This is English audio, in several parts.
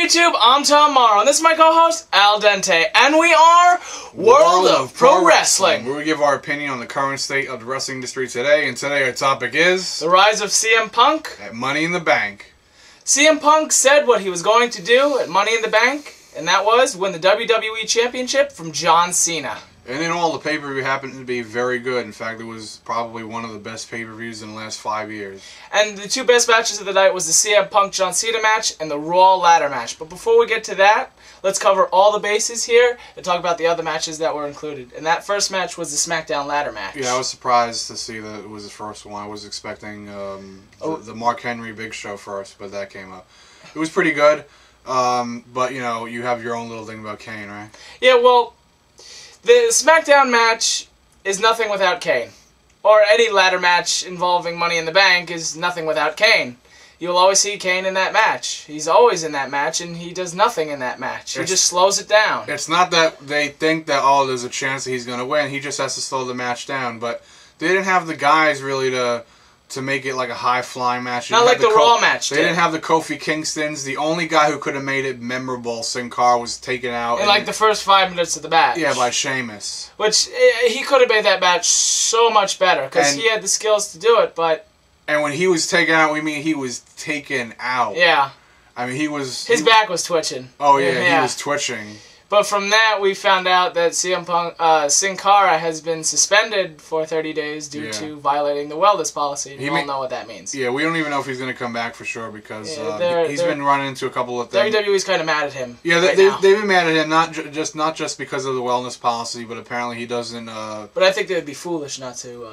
YouTube? I'm Tom Morrow, and this is my co-host, Al Dente, and we are World of Pro Wrestling. Where we give our opinion on the current state of the wrestling industry today, and today our topic is... the rise of CM Punk. At Money in the Bank. CM Punk said what he was going to do at Money in the Bank, and that was win the WWE Championship from John Cena. And in all, the pay-per-view happened to be very good. In fact, it was probably one of the best pay-per-views in the last 5 years. And the two best matches of the night was the CM Punk John Cena match and the Raw ladder match. But before we get to that, let's cover all the bases here and talk about the other matches that were included. And that first match was the SmackDown ladder match. Yeah, I was surprised to see that it was the first one. I was expecting the Mark Henry Big Show first, but that came up. It was pretty good, but you know, you have your own little thing about Kane, right? Yeah, well, the SmackDown match is nothing without Kane. Or any ladder match involving Money in the Bank is nothing without Kane. You'll always see Kane in that match. He's always in that match, and he does nothing in that match. He just slows it down. It's not that they think that, oh, there's a chance that he's going to win. He just has to slow the match down. But they didn't have the guys really to make it like a high-flying match. Not like the Raw match. They didn't have the Kofi Kingstons. The only guy who could have made it memorable, Sin Cara, was taken out in like the first 5 minutes of the match. Yeah, by Sheamus. Which, he could have made that match so much better, because he had the skills to do it, but... And when he was taken out, we mean he was taken out. Yeah. I mean, he was... His back was twitching. Oh, yeah, he was twitching. But from that, we found out that CM Punk, Sin Cara has been suspended for 30 days due to violating the wellness policy. You all know what that means. Yeah, we don't even know if he's going to come back for sure because he's been running into a couple of things. WWE's kind of mad at him. Yeah, they've been mad at him not just because of the wellness policy, but apparently he doesn't. But I think they would be foolish not to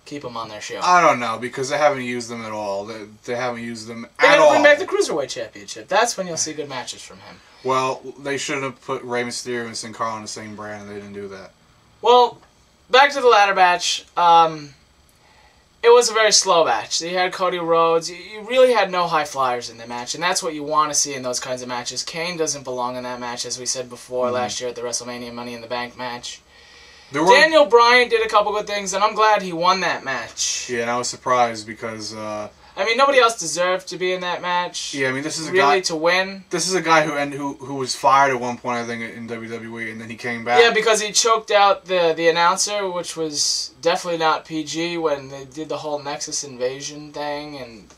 keep him on their show. I don't know because they haven't used them at all. They haven't used them at all. They got to bring back the Cruiserweight Championship. That's when you'll see good matches from him. Well, they should have put Rey Mysterio and Sin Cara on the same brand, and they didn't do that. Well, back to the ladder match. It was a very slow match. You had Cody Rhodes. You really had no high flyers in the match, and that's what you want to see in those kinds of matches. Kane doesn't belong in that match, as we said before last year at the WrestleMania Money in the Bank match. Daniel Bryan did a couple good things, and I'm glad he won that match. Yeah, and I was surprised because... I mean, nobody else deserved to be in that match. Yeah, I mean, this is a guy to win. This is a guy who was fired at one point, I think, in WWE, and then he came back. Yeah, because he choked out the announcer, which was definitely not PG when they did the whole Nexus invasion thing.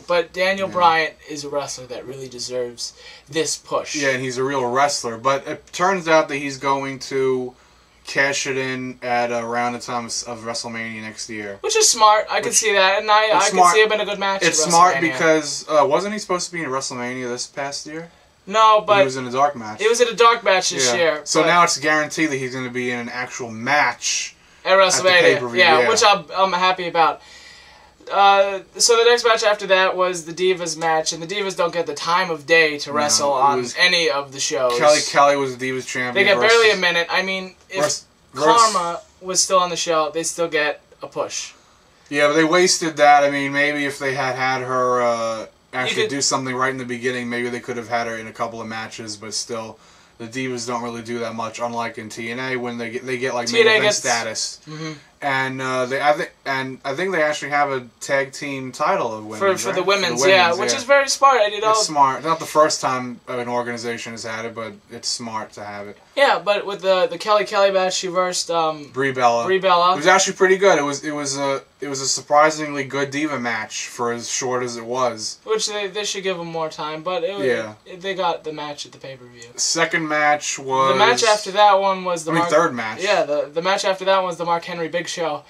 But Daniel Bryan is a wrestler that really deserves this push. Yeah, and he's a real wrestler. But it turns out that he's going to cash it in at around the time of WrestleMania next year. Which is smart. I can see that, and I can see him in a good match. It's smart because wasn't he supposed to be in WrestleMania this past year? No, but he was in a dark match. He was in a dark match this year. So now it's guaranteed that he's going to be in an actual match at WrestleMania. At the yeah, which I'm happy about. So the next match after that was the Divas match, and the Divas don't get the time of day to wrestle on any of the shows. Kelly was the Divas champion. They get barely a minute. I mean, if Karma was still on the show, they still get a push. Yeah, but they wasted that. I mean, maybe if they had her actually do something right in the beginning, maybe they could have had her in a couple of matches, but still... The Divas don't really do that much, unlike in TNA when they get like main event status, and I think they actually have a tag team title of women's for the women's, which is very smart. It's smart. Not the first time an organization has had it, but it's smart to have it. Yeah, but with the Kelly match, she versed Brie Bella. It was actually pretty good. It was a surprisingly good Diva match for as short as it was. Which they should give them more time, but they got the match at the pay-per-view. Second match was... The match after that one was the... third match. Yeah, the match after that one was the Mark Henry Big Show.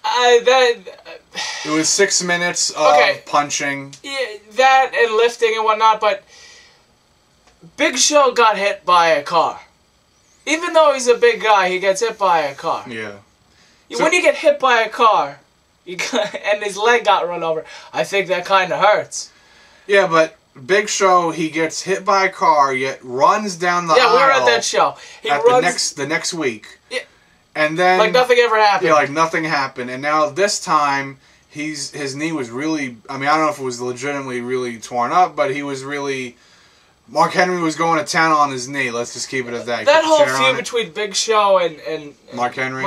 It was 6 minutes of punching. Yeah, that and lifting and whatnot, but Big Show got hit by a car. Even though he's a big guy, he gets hit by a car. Yeah. When you get hit by a car, and his leg got run over, I think that kind of hurts. Yeah, but Big Show, he gets hit by a car, yet runs down the aisle. Yeah, we were at that show. The next week. Yeah. And then... Like nothing ever happened. Yeah, like nothing happened. And now this time, his knee was really... I mean, I don't know if it was legitimately really torn up, but he was really... Mark Henry was going to town on his knee. Let's just keep it at that. That whole feud between Big Show and Mark Henry.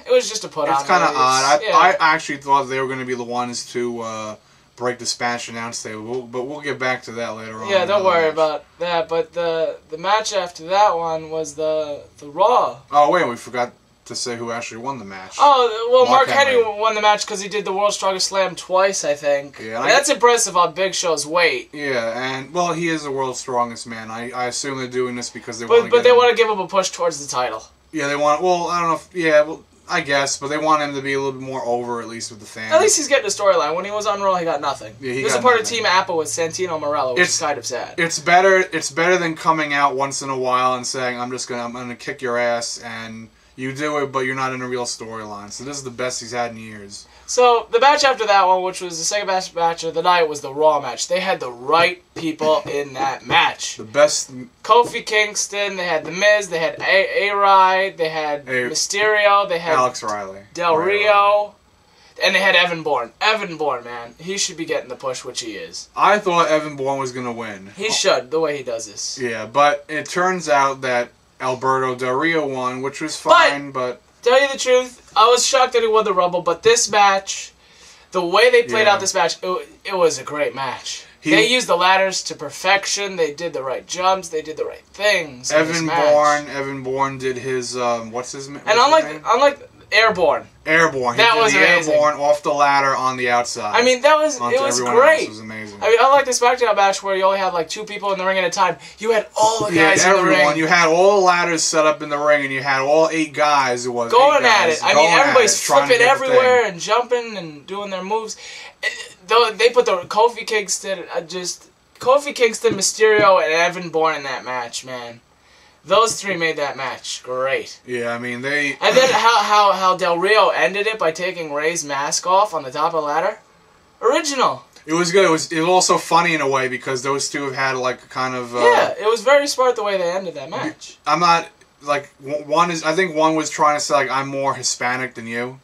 It was just a put on. It's kind of odd. I actually thought they were going to be the ones to break the Spanish announce table. But we'll get back to that later on. Yeah, don't worry about that. But the match after that one was the Raw. Oh wait, we forgot to say who actually won the match. Oh, well, Mark Henry won the match because he did the World's Strongest Slam twice, I think. Yeah, that's impressive on Big Show's weight. Yeah, and, well, he is the world's strongest man. I assume they're doing this because they want to But they want to give him a push towards the title. Yeah, they want, well, I don't know if, yeah, well, I guess, but they want him to be a little bit more over, at least with the fans. At least he's getting a storyline. When he was on Raw, he got nothing. Yeah, he was a part of Team Apple with Santino Marella, which is kind of sad. It's better than coming out once in a while and saying, I'm gonna kick your ass, and you do it, but you're not in a real storyline. So this is the best he's had in years. So the match after that one, which was the second best match of the night, was the Raw match. They had the right people in that match. The best. Kofi Kingston, they had The Miz, they had A-Ride, they had Mysterio, they had Alex Riley. Del Rio, and they had Evan Bourne. Evan Bourne, man, he should be getting the push, which he is. I thought Evan Bourne was going to win. He should, the way he does this. Yeah, but it turns out that Alberto Del Rio won, which was fine, but... Tell you the truth, I was shocked that he won the Rumble, but this match, the way they played out this match, it was a great match. They used the ladders to perfection, they did the right jumps, they did the right things. Evan Bourne did his, what's his name? And unlike Airborne. That was amazing. Airborne off the ladder on the outside. I mean, it was great. It was amazing. I mean, unlike the SmackDown match where you only had like 2 people in the ring at a time, you had all the guys in the ring. You had all the ladders set up in the ring, and you had all 8 guys. Going at it. I mean, everybody's flipping everywhere and jumping and doing their moves. They put the Kofi Kingston, Mysterio, and Evan Bourne in that match, man. Those 3 made that match great. Yeah, I mean, they... And then how Del Rio ended it by taking Ray's mask off on the top of the ladder? Original. It was good. It was also funny in a way because those 2 have had, like, kind of... yeah, it was very smart the way they ended that match. I'm not... Like, I think one was trying to say, like, I'm more Hispanic than you.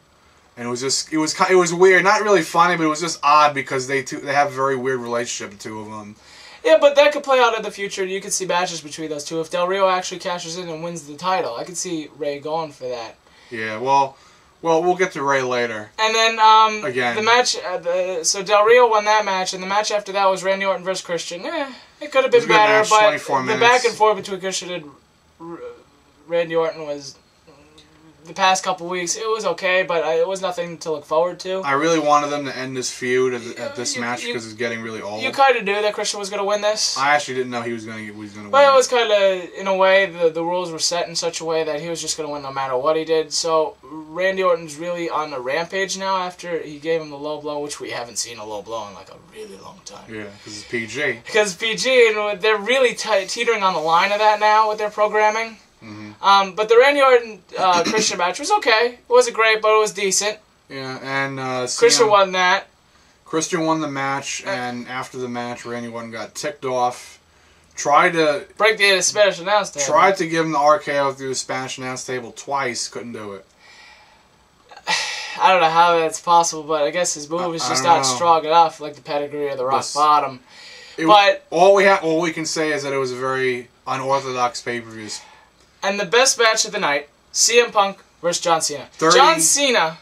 And it was just... It was weird. Not really funny, but it was just odd because they have a very weird relationship, the 2 of them. Yeah, but that could play out in the future. You could see matches between those 2. If Del Rio actually cashes in and wins the title, I could see Ray going for that. Yeah, well, we'll get to Ray later. And then, again, the match, so Del Rio won that match, and the match after that was Randy Orton versus Christian. It could have been better, match, but the back and forth between Christian and Randy Orton was... The past couple weeks, it was okay, but it was nothing to look forward to. I really wanted them to end this feud at this match because it's getting really old. You kind of knew that Christian was going to win this. I actually didn't know he was going to win. But it was kind of, in a way, the rules were set in such a way that he was just going to win no matter what he did. So Randy Orton's really on the rampage now after he gave him the low blow, which we haven't seen a low blow in like a really long time. Yeah, because it's PG. Because PG, and they're really teetering on the line of that now with their programming. Mm-hmm. But the Randy Orton Christian match was okay. It wasn't great, but it was decent. Yeah, and Christian won that. Christian won the match, and after the match, Randy Orton got ticked off. Tried to break the Spanish announce table. Tried to give him the RKO through the Spanish announce table twice. Couldn't do it. I don't know how that's possible, but I guess his move is just not strong enough, like the pedigree or the rock bottom. But all we can say is that it was a very unorthodox pay-per-view. And the best match of the night, CM Punk versus John Cena. John Cena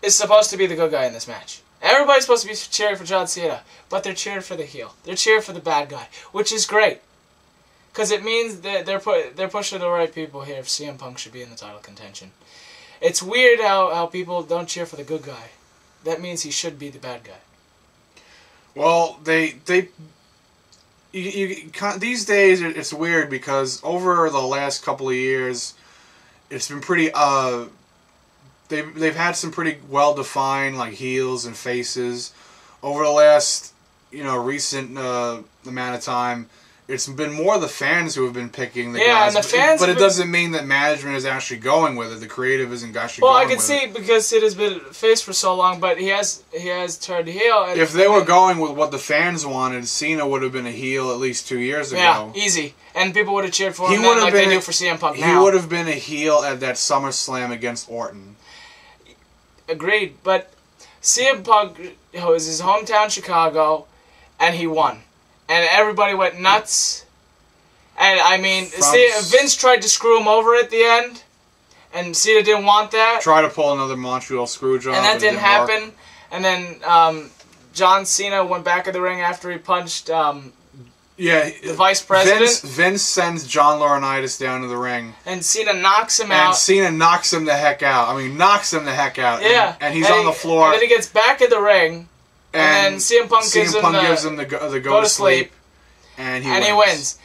is supposed to be the good guy in this match. Everybody's supposed to be cheering for John Cena, but they're cheering for the heel. They're cheering for the bad guy, which is great. Because it means that they're pushing the right people here if CM Punk should be in the title contention. It's weird how people don't cheer for the good guy. That means he should be the bad guy. Well, these days it's weird because over the last couple of years, it's been pretty. They've had some pretty well defined like heels and faces over the last recent amount of time. It's been more the fans who have been picking the guys. And the fans. But it doesn't mean that management is actually going with it. The creative isn't actually going with it. Well, I can see because Sid has been face for so long, but he has turned heel. And if they were going with what the fans wanted, Cena would have been a heel at least 2 years ago. Yeah, easy. And people would have cheered for him then like they do for CM Punk now. He would have been a heel at that SummerSlam against Orton. Agreed, but CM Punk was his hometown Chicago, and he won. And everybody went nuts. And, I mean, Vince tried to screw him over at the end. And Cena didn't want that. Tried to pull another Montreal screw job. And that didn't happen. And then John Cena went back in the ring after he punched the vice president. Vince sends John Laurinaitis down to the ring. And Cena knocks him out. And Cena knocks him the heck out. I mean, knocks him the heck out. Yeah. And he's on the floor. And then he gets back in the ring. And then CM Punk gives him the go to sleep. And he wins.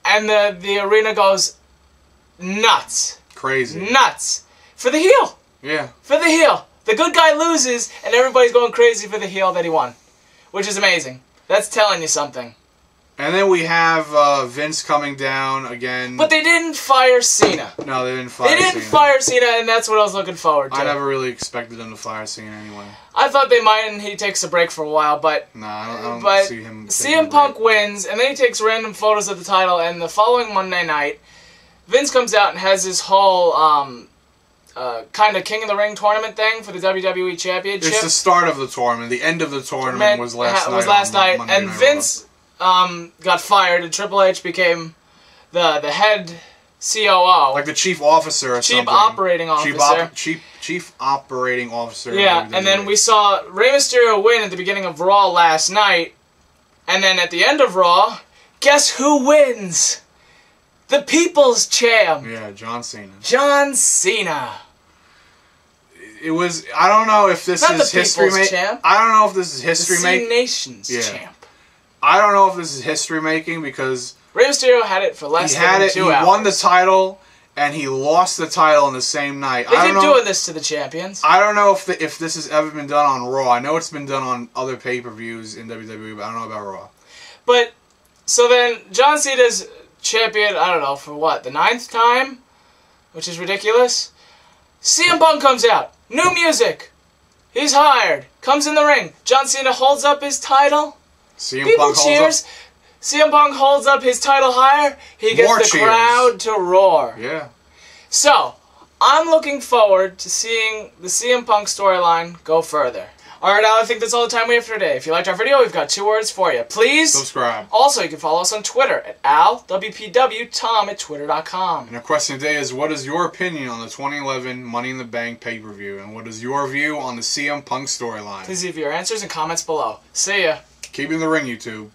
And the arena goes nuts. Crazy. Nuts. For the heel. Yeah. For the heel. The good guy loses, and everybody's going crazy for the heel that he won. Which is amazing. That's telling you something. And then we have Vince coming down again. But they didn't fire Cena. No, they didn't fire Cena. They didn't fire Cena, and that's what I was looking forward to. I never really expected them to fire Cena anyway. I thought they might, and he takes a break for a while, but... I don't see him. CM Punk wins, and then he takes random photos of the title, and the following Monday night, Vince comes out and has his whole kind of King of the Ring tournament thing for the WWE Championship. It's the start of the tournament. The end of the tournament was last night. And Vince got fired, and Triple H became the head COO. Like the chief officer or something. Chief operating officer. Chief operating officer. Yeah, and then we saw Rey Mysterio win at the beginning of Raw last night. And then at the end of Raw, guess who wins? The People's Champ. Yeah, John Cena. John Cena. It was... I don't know if this is history making. I don't know if this is history making. The Nations Champ. I don't know if this is history making because... Rey Mysterio had it for less than 2 hours. He won the title, and he lost the title in the same night. They keep doing this to the champions. I don't know if this has ever been done on Raw. I know it's been done on other pay-per-views in WWE, but I don't know about Raw. But, so then, John Cena's champion, I don't know, for what, the 9th time? Which is ridiculous. CM Punk comes out. New music. He's hired. Comes in the ring. John Cena holds up his title. People cheers. CM Punk holds up his title higher. He gets the crowd to roar. Yeah. So, I'm looking forward to seeing the CM Punk storyline go further. Alright, Al, I think that's all the time we have for today. If you liked our video, we've got 2 words for you. Please subscribe. Also, you can follow us on Twitter at AlWPW, Tom at Twitter.com. And the question today is, what is your opinion on the 2011 Money in the Bank pay-per-view? And what is your view on the CM Punk storyline? Please leave your answers and comments below. See ya. Keep in the ring, YouTube.